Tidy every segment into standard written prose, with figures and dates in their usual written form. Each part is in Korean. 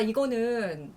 이거는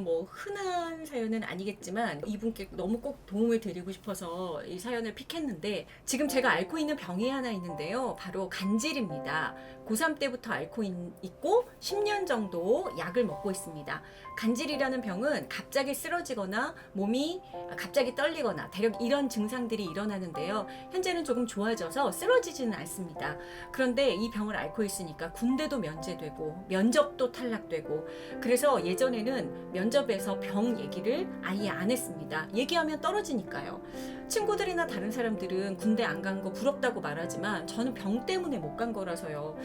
뭐 흔한 사연은 아니겠지만 이분께 너무 꼭 도움을 드리고 싶어서 이 사연을 픽했는데, 지금 제가 앓고 있는 병이 하나 있는데요. 바로 간질입니다. 고3 때부터 앓고 있고 10년 정도 약을 먹고 있습니다. 간질이라는 병은 갑자기 쓰러지거나 몸이 갑자기 떨리거나 대략 이런 증상들이 일어나는데요. 현재는 조금 좋아져서 쓰러지지는 않습니다. 그런데 이 병을 앓고 있으니까 군대도 면제되고 면접도 탈락되고, 그래서 예전에는 면접에서 병 얘기를 아예 안 했습니다. 얘기하면 떨어지니까요. 친구들이나 다른 사람들은 군대 안 간 거 부럽다고 말하지만 저는 병 때문에 못 간 거라서요.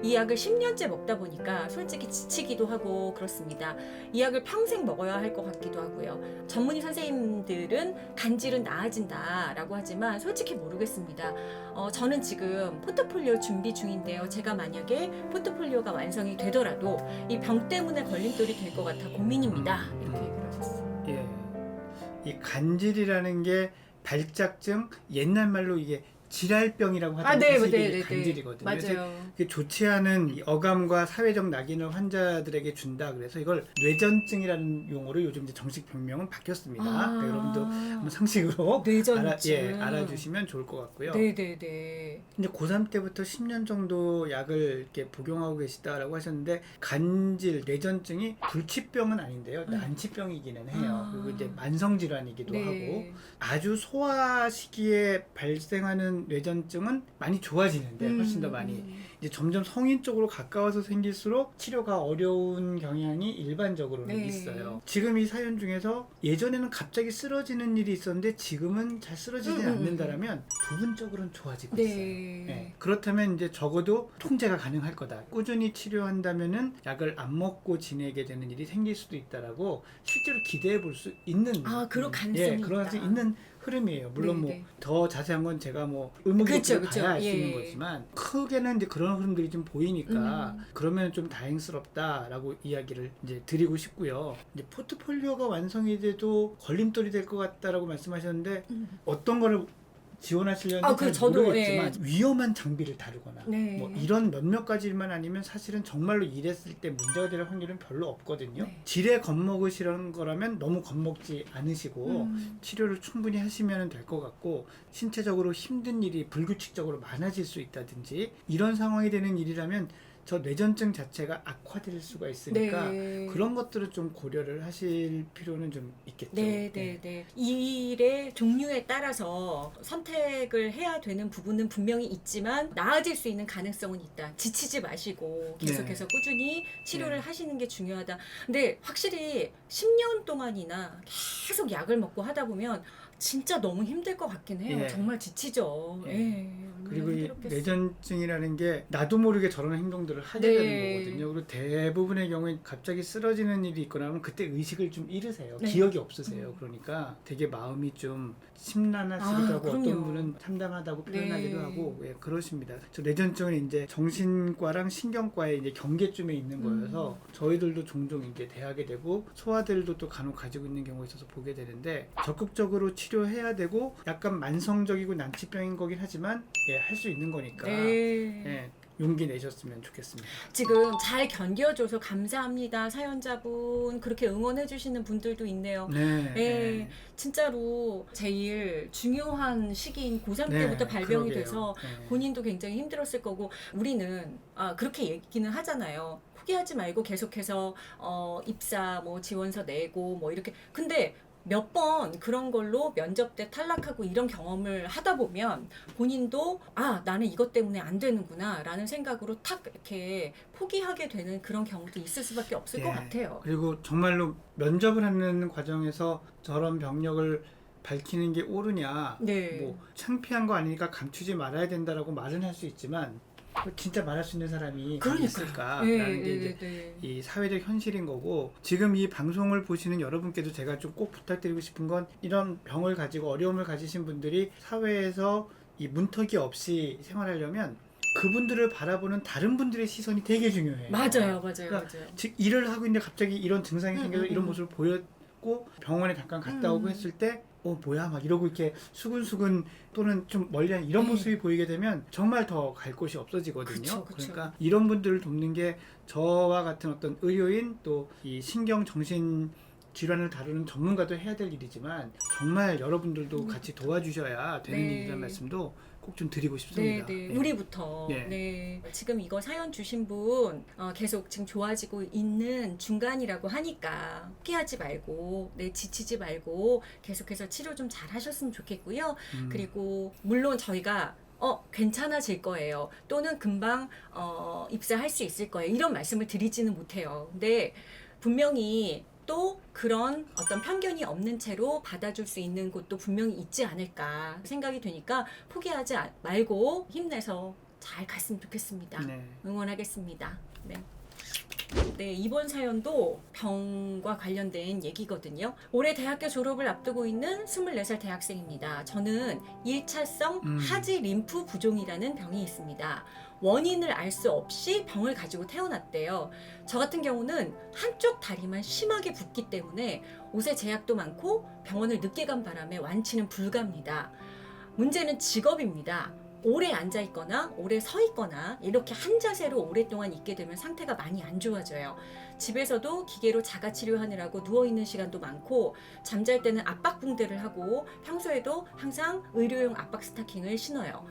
이 약을 10년째 먹다 보니까 솔직히 지치기도 하고 그렇습니다. 이 약을 평생 먹어야 할 것 같기도 하고요. 전문의 선생님들은 간질은 나아진다라고 하지만 솔직히 모르겠습니다. 저는 지금 포트폴리오 준비 중인데요. 제가 만약에 포트폴리오가 완성이 되더라도 이 병 때문에 걸림돌이 될 것 같아 고민입니다. 이렇게 얘기를 하셨어요. 예, 이 간질이라는 게 발작증, 옛날 말로 이게 질할병이라고 하던 게 간질이거든요. 맞아요. 그래서 좋지 않은 어감과 사회적 낙인을 환자들에게 준다. 그래서 이걸 뇌전증이라는 용어로 요즘 이제 정식 병명은 바뀌었습니다. 그러니까 여러분도 한번 상식으로 뇌전증 알아주시면 좋을 것 같고요. 네네네. 근데 고3 때부터 10년 정도 약을 이렇게 복용하고 계시다라고 하셨는데, 간질, 뇌전증이 불치병은 아닌데요. 난치병이기는 해요. 그리고 이제 만성질환이기도 하고, 아주 소아 시기에 발생하는 뇌전증은 많이 좋아지는데 훨씬 더 많이 이제 점점 성인 쪽으로 가까워서 생길수록 치료가 어려운 경향이 일반적으로는 있어요. 지금 이 사연 중에서 예전에는 갑자기 쓰러지는 일이 있었는데 지금은 잘 쓰러지지 않는다라면 부분적으로는 좋아지고 있어요. 네. 그렇다면 이제 적어도 통제가 가능할 거다. 꾸준히 치료한다면은 약을 안 먹고 지내게 되는 일이 생길 수도 있다라고 실제로 기대해 볼 수 있는 그런 가능성이 그런 가능성이 있는 흐름이에요. 물론 뭐 더 자세한 건 제가 뭐 의무적으로 봐야 알 수 있는 거지만 크게는 이제 그런 흐름들이 좀 보이니까 그러면 좀 다행스럽다라고 이야기를 이제 드리고 싶고요. 이제 포트폴리오가 완성이 돼도 걸림돌이 될 것 같다라고 말씀하셨는데 어떤 거를 지원하시려는지 잘 모르겠지만 위험한 장비를 다루거나 뭐 이런 몇몇 가지만 아니면 사실은 정말로 일했을 때 문제가 될 확률은 별로 없거든요. 질에 겁먹으시는 거라면 너무 겁먹지 않으시고 치료를 충분히 하시면 될 것 같고, 신체적으로 힘든 일이 불규칙적으로 많아질 수 있다든지 이런 상황이 되는 일이라면 저 뇌전증 자체가 악화될 수가 있으니까 그런 것들을 좀 고려를 하실 필요는 좀 있겠죠. 네. 이 일의 종류에 따라서 선택을 해야 되는 부분은 분명히 있지만 나아질 수 있는 가능성은 있다. 지치지 마시고 계속해서 꾸준히 치료를 하시는 게 중요하다. 근데 확실히 10년 동안이나 계속 약을 먹고 하다 보면 진짜 너무 힘들 것 같긴 해요. 정말 지치죠. 그리고 이 뇌전증이라는 게 나도 모르게 저런 행동들을 하게 되는 거거든요. 그리고 대부분의 경우에 갑자기 쓰러지는 일이 있거나 하면 그때 의식을 좀 잃으세요. 기억이 없으세요. 그러니까 되게 마음이 좀 심란하시기도 하고 어떤 분은 참담하다고 표현하기도 하고 그러십니다. 저 뇌전증은 이제 정신과랑 신경과의 이제 경계쯤에 있는 거여서 저희들도 종종 이제 대하게 되고 소아들도 또 간혹 가지고 있는 경우가 있어서 보게 되는데, 적극적으로 치료해야 되고 약간 만성적이고 난치병인 거긴 하지만 할 수 있는 거니까 용기 내셨으면 좋겠습니다. 지금 잘 견뎌줘서 감사합니다. 사연자분 그렇게 응원해주시는 분들도 있네요. 진짜로 제일 중요한 시기인 고3 때부터 발병이 돼서 본인도 굉장히 힘들었을 거고, 우리는 그렇게 얘기는 하잖아요. 포기하지 말고 계속해서 입사 뭐 지원서 내고 뭐 이렇게. 근데 몇 번 그런 걸로 면접 때 탈락하고 이런 경험을 하다 보면 본인도 나는 이것 때문에 안 되는구나 라는 생각으로 탁 이렇게 포기하게 되는 그런 경우도 있을 수밖에 없을 것 같아요. 그리고 정말로 면접을 하는 과정에서 저런 병력을 밝히는 게 옳으냐, 뭐 창피한 거 아니니까 감추지 말아야 된다라고 말은 할 수 있지만 진짜 말할 수 있는 사람이 있을까라는 게 이제 이 사회적 현실인 거고, 지금 이 방송을 보시는 여러분께도 제가 좀 꼭 부탁드리고 싶은 건, 이런 병을 가지고 어려움을 가지신 분들이 사회에서 이 문턱이 없이 생활하려면 그분들을 바라보는 다른 분들의 시선이 되게 중요해요. 맞아요. 즉 일을 하고 있는데 갑자기 이런 증상이 생겨서 이런 모습을 보였고 병원에 잠깐 갔다 오고 했을 때 뭐야 막 이러고 이렇게 수근수근 또는 좀 멀리한 이런 네. 모습이 보이게 되면 정말 더 갈 곳이 없어지거든요. 그쵸. 그러니까 이런 분들을 돕는 게 저와 같은 어떤 의료인 또 이 신경 정신 질환을 다루는 전문가도 해야 될 일이지만 정말 여러분들도 같이 도와주셔야 되는 네. 일이라는 말씀도 꼭 좀 드리고 싶습니다. 네. 예. 우리부터. 예. 네. 지금 이거 사연 주신 분 계속 지금 좋아지고 있는 중간이라고 하니까 포기하지 말고 지치지 말고 계속해서 치료 좀 잘 하셨으면 좋겠고요. 그리고 물론 저희가 괜찮아질 거예요. 또는 금방 입사할 수 있을 거예요. 이런 말씀을 드리지는 못해요. 근데 분명히 또 그런 어떤 편견이 없는 채로 받아줄 수 있는 곳도 분명히 있지 않을까 생각이 되니까 포기하지 말고 힘내서 잘 갔으면 좋겠습니다. 네. 응원하겠습니다. 네, 이번 사연도 병과 관련된 얘기거든요. 올해 대학교 졸업을 앞두고 있는 24살 대학생입니다. 저는 1차성 하지 림프 부종이라는 병이 있습니다. 원인을 알 수 없이 병을 가지고 태어났대요. 저 같은 경우는 한쪽 다리만 심하게 붓기 때문에 옷에 제약도 많고 병원을 늦게 간 바람에 완치는 불가합니다. 문제는 직업입니다. 오래 앉아 있거나 오래 서 있거나 이렇게 한 자세로 오랫동안 있게 되면 상태가 많이 안 좋아져요. 집에서도 기계로 자가 치료하느라고 누워 있는 시간도 많고 잠잘 때는 압박 붕대를 하고 평소에도 항상 의료용 압박 스타킹을 신어요.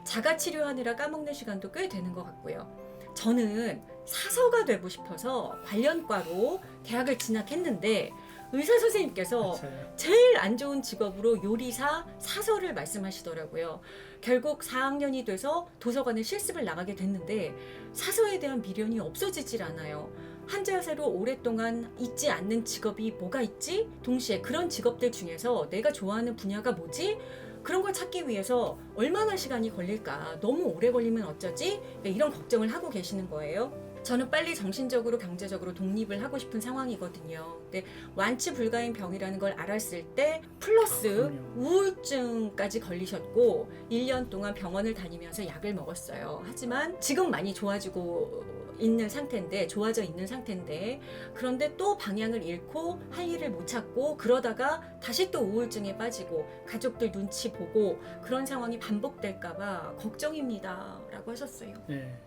자가 치료하느라 까먹는 시간도 꽤 되는 것 같고요. 저는 사서가 되고 싶어서 관련과로 대학을 진학했는데 의사 선생님께서 맞아요. 제일 안 좋은 직업으로 요리사, 사서를 말씀하시더라고요. 결국 4학년이 돼서 도서관에 실습을 나가게 됐는데 사서에 대한 미련이 없어지질 않아요. 한 자세로 오랫동안 있지 않는 직업이 뭐가 있지? 동시에 그런 직업들 중에서 내가 좋아하는 분야가 뭐지? 그런 걸 찾기 위해서 얼마나 시간이 걸릴까? 너무 오래 걸리면 어쩌지? 이런 걱정을 하고 계시는 거예요. 저는 빨리 정신적으로 경제적으로 독립을 하고 싶은 상황이거든요. 근데 완치 불가인 병이라는 걸 알았을 때 플러스 그럼요. 우울증까지 걸리셨고 1년 동안 병원을 다니면서 약을 먹었어요. 하지만 지금 많이 좋아져 있는 상태인데 그런데 또 방향을 잃고 할 일을 못 찾고 그러다가 다시 또 우울증에 빠지고 가족들 눈치 보고 그런 상황이 반복될까봐 걱정입니다. 라고 하셨어요. 네.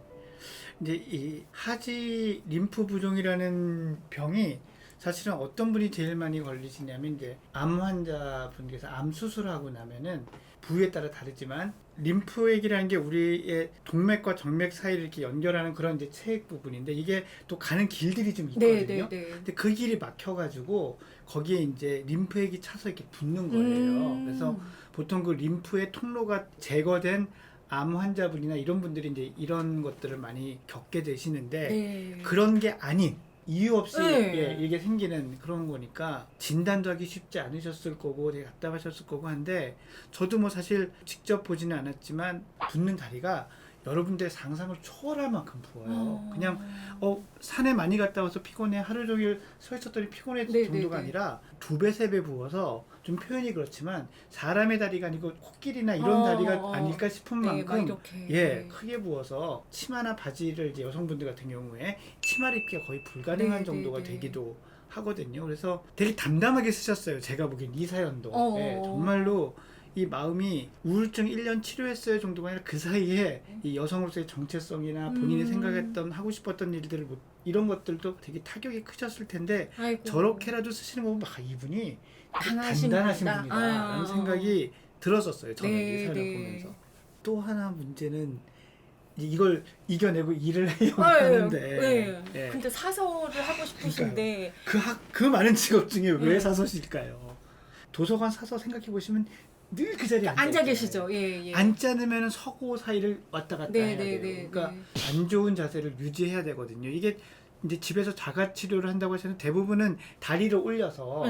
이제 이 하지 림프 부종이라는 병이 사실은 어떤 분이 제일 많이 걸리시냐면 이제 암 환자분께서 암 수술하고 나면은 부위에 따라 다르지만 림프액이라는 게 우리의 동맥과 정맥 사이를 이렇게 연결하는 그런 이제 체액 부분인데 이게 또 가는 길들이 좀 있거든요. 근데 그 길이 막혀가지고 거기에 이제 림프액이 차서 이렇게 붙는 거예요. 그래서 보통 그 림프의 통로가 제거된 암 환자분이나 이런 분들이 이제 이런 것들을 많이 겪게 되시는데 그런 게 아닌 이유 없이 이게 생기는 그런 거니까 진단도 하기 쉽지 않으셨을 거고 되게 답답하셨을 거고 한데 저도 뭐 사실 직접 보지는 않았지만 붓는 다리가 여러분들의 상상을 초월할 만큼 부어요. 그냥 산에 많이 갔다 와서 피곤해 하루 종일 서 있었더니 피곤했을 정도가 아니라 2배, 3배 부어서 좀 표현이 그렇지만 사람의 다리가 아니고 코끼리나 이런 다리가 아닐까 싶은 만큼 크게 부어서 치마나 바지를 이제 여성분들 같은 경우에 치마를 입기가 거의 불가능한 정도가 되기도 하거든요. 그래서 되게 담담하게 쓰셨어요. 제가 보기엔 이 사연도 정말로 이 마음이 우울증 1년 치료했어요 정도가 아니라 그 사이에 이 여성으로서의 정체성이나 본인이 생각했던 하고 싶었던 일들을 이런 것들도 되게 타격이 크셨을 텐데 저렇게라도 쓰시는 거 보면 이분이 단단하신 분이다라는 생각이 들었었어요. 저는 이 사연을 보면서. 또 하나 문제는 이걸 이겨내고 일을 해야 하는데 근데 사서를 하고 싶으신데 그 많은 직업 중에 왜 사서실까요? 도서관 사서 생각해 보시면 늘 그 자리에 앉아 계시죠. 앉지 않으면 서고 사이를 왔다 갔다 해야 돼요. 그러니까 안 좋은 자세를 유지해야 되거든요. 이게 이제 집에서 자가 치료를 한다고 하시는 대부분은 다리를 올려서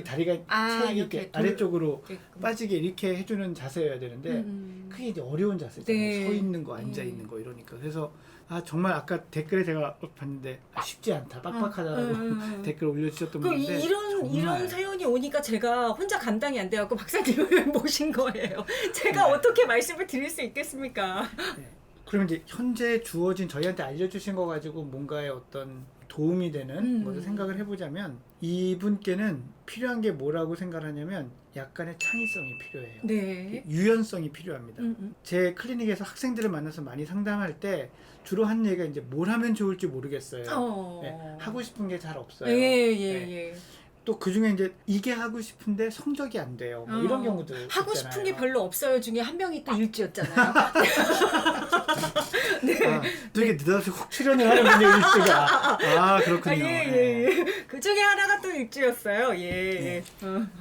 다리가 체액이 이렇게 아래쪽으로 빠지게 이렇게 해주는 자세여야 되는데 그게 이제 어려운 자세잖아요. 서 있는 거, 앉아 있는 거 이러니까. 그래서 정말 아까 댓글에 제가 봤는데 쉽지 않다, 빡빡하다라고 댓글 올려주셨던 분인데 이런 사연이 오니까 제가 혼자 감당이 안 돼갖고 박사님을 모신 거예요. 제가 어떻게 말씀을 드릴 수 있겠습니까? 그러면 이제 현재 주어진 저희한테 알려주신 거 가지고 뭔가의 어떤 도움이 되는 것을 생각을 해보자면 이분께는 필요한 게 뭐라고 생각을 하냐면 약간의 창의성이 필요해요. 네. 유연성이 필요합니다. 제 클리닉에서 학생들을 만나서 많이 상담할 때 주로 하는 얘기가 이제 뭘 하면 좋을지 모르겠어요. 네, 하고 싶은 게 잘 없어요. 네. 또 그중에 이제 이게 하고 싶은데 성적이 안 돼요. 뭐 이런 경우도 하고 있잖아요. 싶은 게 별로 없어요 중에 한 명이 또 일주였잖아요. 네. 아, 되게 느닷없이 훅 출연을 하는 분이 일주가. 아 그렇군요. 그 중에 하나가 또 일주였어요. 예.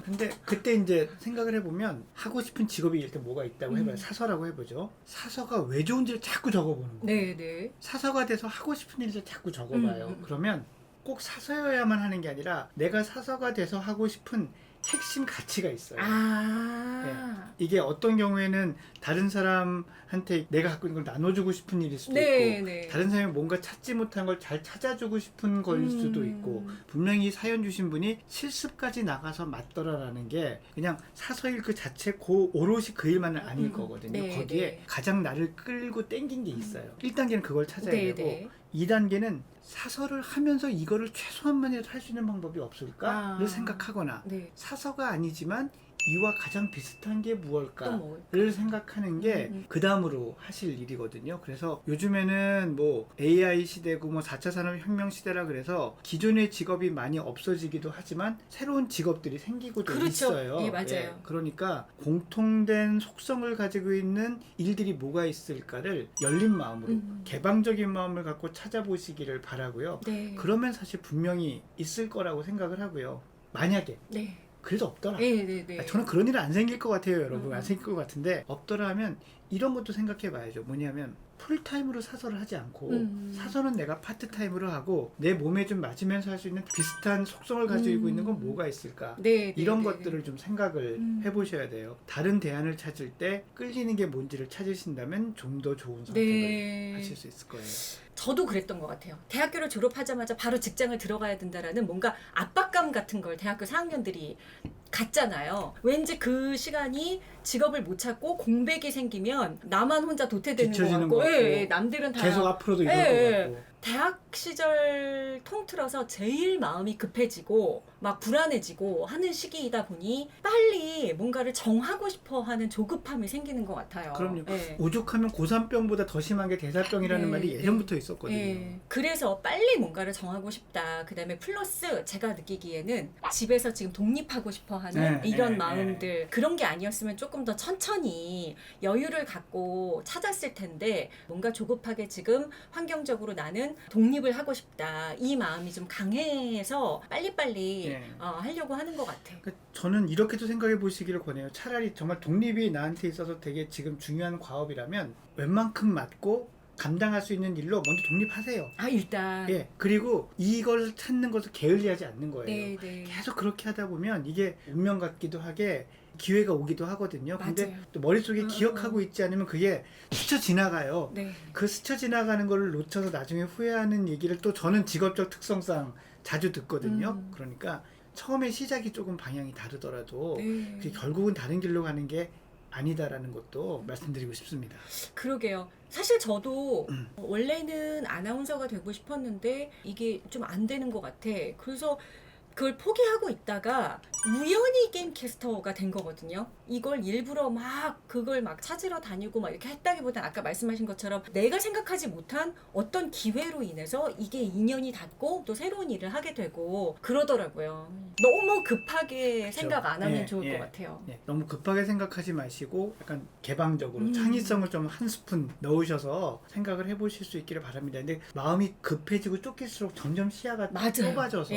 근데 그때 이제 생각을 해보면 하고 싶은 직업이 일단 뭐가 있다고 해봐요. 사서라고 해보죠. 사서가 왜 좋은지를 자꾸 적어보는 거예요. 네. 사서가 돼서 하고 싶은 일을 자꾸 적어봐요. 그러면 꼭 사서여야만 하는 게 아니라 내가 사서가 돼서 하고 싶은 핵심 가치가 있어요. 이게 어떤 경우에는 다른 사람한테 내가 갖고 있는 걸 나눠주고 싶은 일일 수도 있고 다른 사람이 뭔가 찾지 못한 걸 잘 찾아주고 싶은 거일 수도 있고 분명히 사연 주신 분이 실습까지 나가서 맞더라라는 게 그냥 사서일 그 자체 오롯이 그 일만은 아닐 거거든요. 거기에 가장 나를 끌고 땡긴 게 있어요. 1단계는 그걸 찾아야 되고 2단계는 사서를 하면서 이거를 최소한만이라도 할 수 있는 방법이 없을까를 생각하거나 사서가 아니지만 이와 가장 비슷한 게 무엇일까를 생각하는 게 그 다음으로 하실 일이거든요. 그래서 요즘에는 뭐 AI 시대고 뭐 4차 산업혁명 시대라 그래서 기존의 직업이 많이 없어지기도 하지만 새로운 직업들이 생기고도 있어요. 예, 맞아요. 그러니까 공통된 속성을 가지고 있는 일들이 뭐가 있을까를 열린 마음으로 개방적인 마음을 갖고 찾아보시기를 바라고요. 그러면 사실 분명히 있을 거라고 생각을 하고요. 만약에 그래도 없더라. 저는 그런 일은 안 생길 것 같아요, 여러분. 안 생길 것 같은데 없더라 하면 이런 것도 생각해 봐야죠. 뭐냐면 풀타임으로 사서를 하지 않고 사서는 내가 파트타임으로 하고 내 몸에 좀 맞으면서 할 수 있는 비슷한 속성을 가지고 있는 건 뭐가 있을까? 이런 것들을 좀 생각을 해보셔야 돼요. 다른 대안을 찾을 때 끌리는 게 뭔지를 찾으신다면 좀 더 좋은 선택을 하실 수 있을 거예요. 저도 그랬던 것 같아요. 대학교를 졸업하자마자 바로 직장을 들어가야 된다라는 뭔가 압박감 같은 걸 대학교 4학년들이 갔잖아요. 왠지 그 시간이 직업을 못 찾고 공백이 생기면 나만 혼자 도태되는 것 같고, 남들은 다 계속 앞으로도 이럴 것 같고. 대학 시절 통틀어서 제일 마음이 급해지고 막 불안해지고 하는 시기이다 보니 빨리 뭔가를 정하고 싶어 하는 조급함이 생기는 것 같아요. 그럼요. 오죽하면 고산병보다 더 심한 게 대사병이라는 말이 예전부터 있었거든요. 그래서 빨리 뭔가를 정하고 싶다. 그 다음에 플러스 제가 느끼기에는 집에서 지금 독립하고 싶어 하는 이런 마음들 그런 게 아니었으면 조금 더 천천히 여유를 갖고 찾았을 텐데 뭔가 조급하게 지금 환경적으로 나는 독립을 하고 싶다. 이 마음이 좀 강해서 빨리빨리 하려고 하는 것 같아요. 그러니까 저는 이렇게도 생각해 보시기를 권해요. 차라리 정말 독립이 나한테 있어서 되게 지금 중요한 과업이라면 웬만큼 맞고 감당할 수 있는 일로 먼저 독립하세요. 일단. 그리고 이걸 찾는 것을 게을리하지 않는 거예요. 계속 그렇게 하다 보면 이게 운명 같기도 하게 기회가 오기도 하거든요. 근데 또 머릿속에 기억하고 있지 않으면 그게 스쳐 지나가요. 그 스쳐 지나가는 거를 놓쳐서 나중에 후회하는 얘기를 또 저는 직업적 특성상 자주 듣거든요. 그러니까 처음에 시작이 조금 방향이 다르더라도 그게 결국은 다른 길로 가는 게 아니다라는 것도 말씀드리고 싶습니다. 그러게요. 사실 저도 원래는 아나운서가 되고 싶었는데 이게 좀 안 되는 것 같아. 그래서 그걸 포기하고 있다가 우연히 게임 캐스터가 된 거거든요. 이걸 일부러 막 그걸 막 찾으러 다니고 막 이렇게 했다기보다 아까 말씀하신 것처럼 내가 생각하지 못한 어떤 기회로 인해서 이게 인연이 닿고 또 새로운 일을 하게 되고 그러더라고요. 너무 급하게 생각 안 하면 좋을 것 같아요. 너무 급하게 생각하지 마시고 약간 개방적으로 창의성을 좀 한 스푼 넣으셔서 생각을 해보실 수 있기를 바랍니다. 근데 마음이 급해지고 쫓길수록 점점 시야가 좁아져서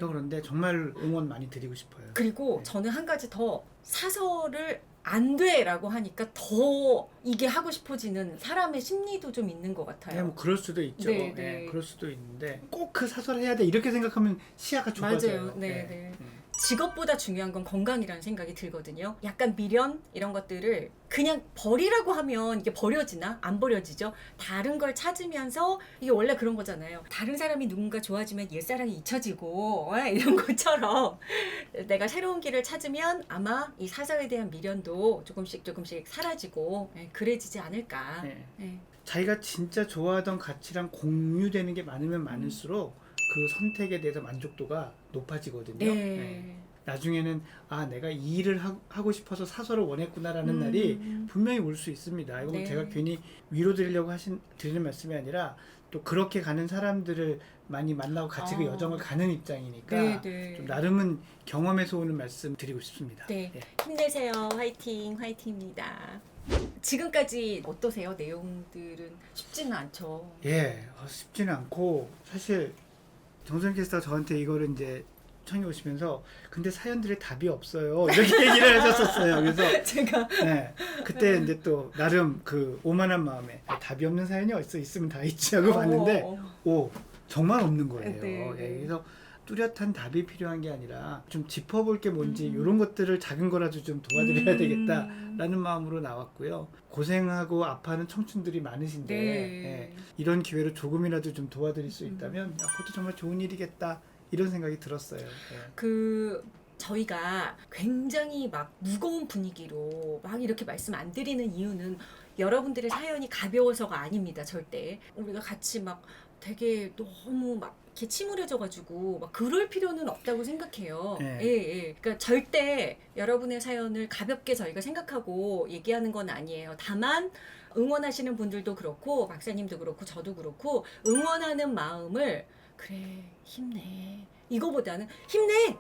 또 그런데 정말 응원 많이 드리고 싶어요. 그리고 저는 한 가지 더 사서를 안 돼라고 하니까 더 이게 하고 싶어지는 사람의 심리도 좀 있는 것 같아요. 뭐 그럴 수도 있죠. 그럴 수도 있는데 꼭 그 사서를 해야 돼 이렇게 생각하면 시야가 좁아져요. 직업보다 중요한 건 건강이라는 생각이 들거든요. 약간 미련 이런 것들을 그냥 버리라고 하면 이게 버려지나? 안 버려지죠. 다른 걸 찾으면서 이게 원래 그런 거잖아요. 다른 사람이 누군가 좋아지면 옛사랑이 잊혀지고 이런 것처럼 내가 새로운 길을 찾으면 아마 이 사서에 대한 미련도 조금씩 사라지고 그래지지 않을까. 자기가 진짜 좋아하던 가치랑 공유되는 게 많으면 많을수록 그 선택에 대해서 만족도가 높아지거든요. 나중에는 내가 이 일을 하고 싶어서 사서를 원했구나라는 날이 분명히 올 수 있습니다. 이건 네. 제가 괜히 위로 드리려고 드리는 말씀이 아니라 또 그렇게 가는 사람들을 많이 만나고 같이 그 여정을 가는 입장이니까 좀 나름은 경험에서 오는 말씀 드리고 싶습니다. 네. 예. 힘내세요. 화이팅, 화이팅입니다. 지금까지 어떠세요? 내용들은 쉽지는 않죠. 예, 쉽지는 않고 사실 정선 캐스터가 저한테 이거를 이제 청해 오시면서 근데 사연들의 답이 없어요 이렇게 얘기를 하셨었어요. 그래서 제가 네, 그때 이제 또 나름 그 오만한 마음에 답이 없는 사연이 어디서 있으면 다 있지 하고 봤는데 오 정말 없는 거예요. 네. 예, 그래서 뚜렷한 답이 필요한 게 아니라 좀 짚어볼 게 뭔지 이런 것들을 작은 거라도 좀 도와드려야 되겠다라는 마음으로 나왔고요. 고생하고 아파하는 청춘들이 많으신데 예, 이런 기회로 조금이라도 좀 도와드릴 수 있다면 그것도 정말 좋은 일이겠다 이런 생각이 들었어요. 예. 저희가 굉장히 막 무거운 분위기로 막 이렇게 말씀 안 드리는 이유는 여러분들의 사연이 가벼워서가 아닙니다. 절대. 우리가 같이 막 되게 너무 막 이렇게 침울해져가지고 막 그럴 필요는 없다고 생각해요. 네. 예. 그러니까 절대 여러분의 사연을 가볍게 저희가 생각하고 얘기하는 건 아니에요. 다만 응원하시는 분들도 그렇고 박사님도 그렇고 저도 그렇고 응원하는 마음을 그래 힘내 이거보다는 힘내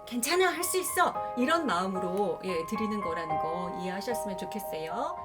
괜찮아 할 수 있어 이런 마음으로 드리는 거라는 거 이해하셨으면 좋겠어요.